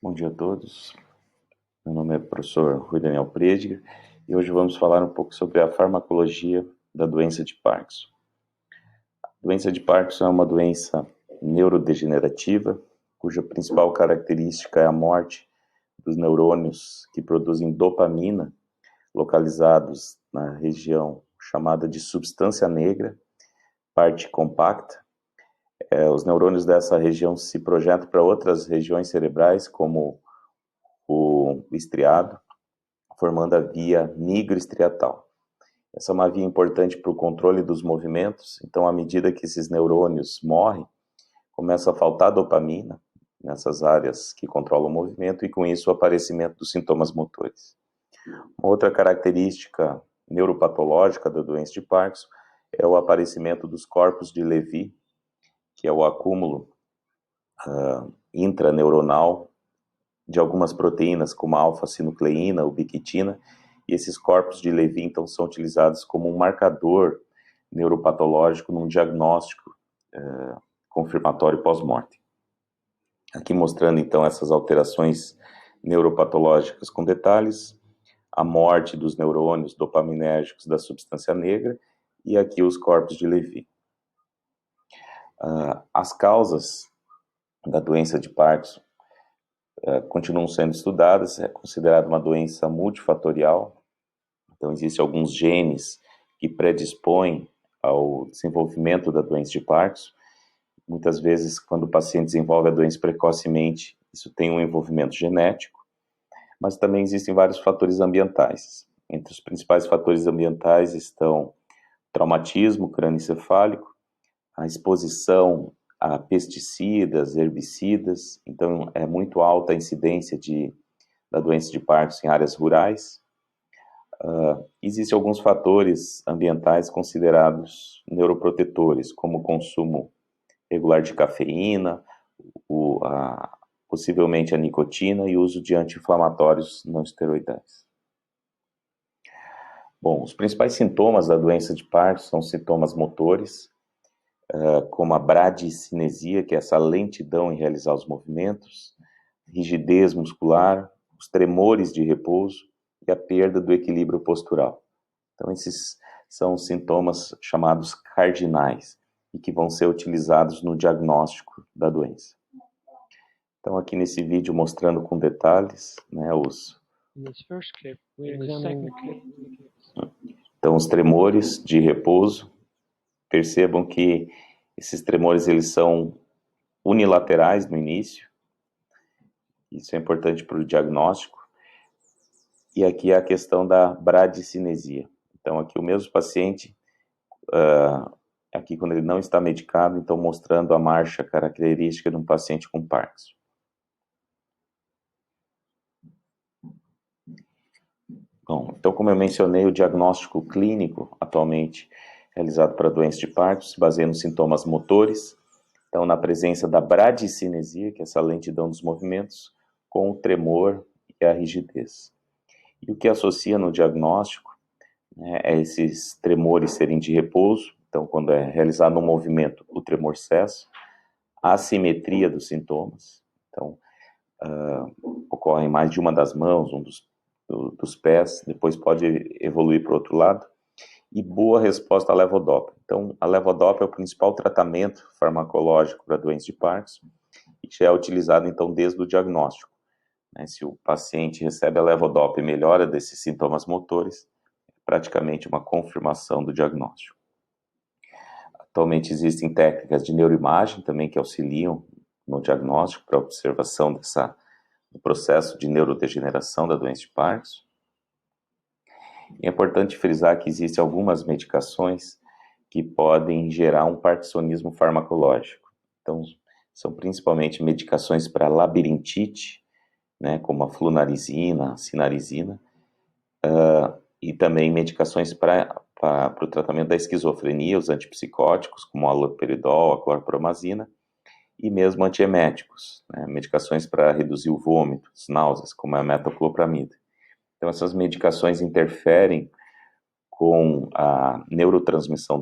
Bom dia a todos, meu nome é professor Rui Daniel Prediger e hoje vamos falar um pouco sobre a farmacologia da doença de Parkinson. A doença de Parkinson é uma doença neurodegenerativa, cuja principal característica é a morte dos neurônios que produzem dopamina, localizados na região chamada de substância negra, parte compacta. Os neurônios dessa região se projetam para outras regiões cerebrais, como o estriado, formando a via nigroestriatal. Essa é uma via importante para o controle dos movimentos, então, à medida que esses neurônios morrem, começa a faltar dopamina nessas áreas que controlam o movimento e, com isso, o aparecimento dos sintomas motores. Uma outra característica neuropatológica da doença de Parkinson é o aparecimento dos corpos de Levy, que é o acúmulo intraneuronal de algumas proteínas, como a alfa-sinucleína, ubiquitina, e esses corpos de Levy, então, são utilizados como um marcador neuropatológico num diagnóstico confirmatório pós-morte. Aqui mostrando, então, essas alterações neuropatológicas com detalhes, a morte dos neurônios dopaminérgicos da substância negra, e aqui os corpos de Levy. As causas da doença de Parkinson continuam sendo estudadas, é considerada uma doença multifatorial, então existem alguns genes que predispõem ao desenvolvimento da doença de Parkinson. Muitas vezes, quando o paciente desenvolve a doença precocemente, isso tem um envolvimento genético, mas também existem vários fatores ambientais. Entre os principais fatores ambientais estão traumatismo crânioencefálico, a exposição a pesticidas, herbicidas, então é muito alta a incidência da doença de Parkinson em áreas rurais. Existem alguns fatores ambientais considerados neuroprotetores, como o consumo regular de cafeína, possivelmente a nicotina e o uso de anti-inflamatórios não esteroidais. Bom, os principais sintomas da doença de Parkinson são sintomas motores, como a bradicinesia, que é essa lentidão em realizar os movimentos, rigidez muscular, os tremores de repouso e a perda do equilíbrio postural. Então, esses são sintomas chamados cardinais e que vão ser utilizados no diagnóstico da doença. Então, aqui nesse vídeo mostrando com detalhes, né, então, os tremores de repouso. Percebam que esses tremores eles são unilaterais no início. Isso é importante para o diagnóstico. E aqui é a questão da bradicinesia. Então, aqui o mesmo paciente, aqui quando ele não está medicado, então mostrando a marcha característica de um paciente com Parkinson. Bom, então, como eu mencionei, o diagnóstico clínico atualmente realizado para a doença de Parkinson se baseia nos sintomas motores, então na presença da bradicinesia, que é essa lentidão dos movimentos, com o tremor e a rigidez. E o que associa no diagnóstico, né, é esses tremores serem de repouso, então quando é realizado um movimento, o tremor cessa, a assimetria dos sintomas, então ocorre mais de uma das mãos, dos pés, depois pode evoluir para o outro lado, e boa resposta à levodopa. Então, a levodopa é o principal tratamento farmacológico para a doença de Parkinson e já é utilizado, então, desde o diagnóstico. Se o paciente recebe a levodopa e melhora desses sintomas motores, é praticamente uma confirmação do diagnóstico. Atualmente existem técnicas de neuroimagem também que auxiliam no diagnóstico para observação do processo de neurodegeneração da doença de Parkinson. É importante frisar que existem algumas medicações que podem gerar um parkinsonismo farmacológico. Então, são principalmente medicações para labirintite, né, como a flunarizina, a cinarizina, e também medicações para o tratamento da esquizofrenia, os antipsicóticos, como a haloperidol, a clorpromazina, e mesmo antieméticos, né, medicações para reduzir o vômito, as náuseas, como a metoclopramida. Então, essas medicações interferem com a neurotransmissão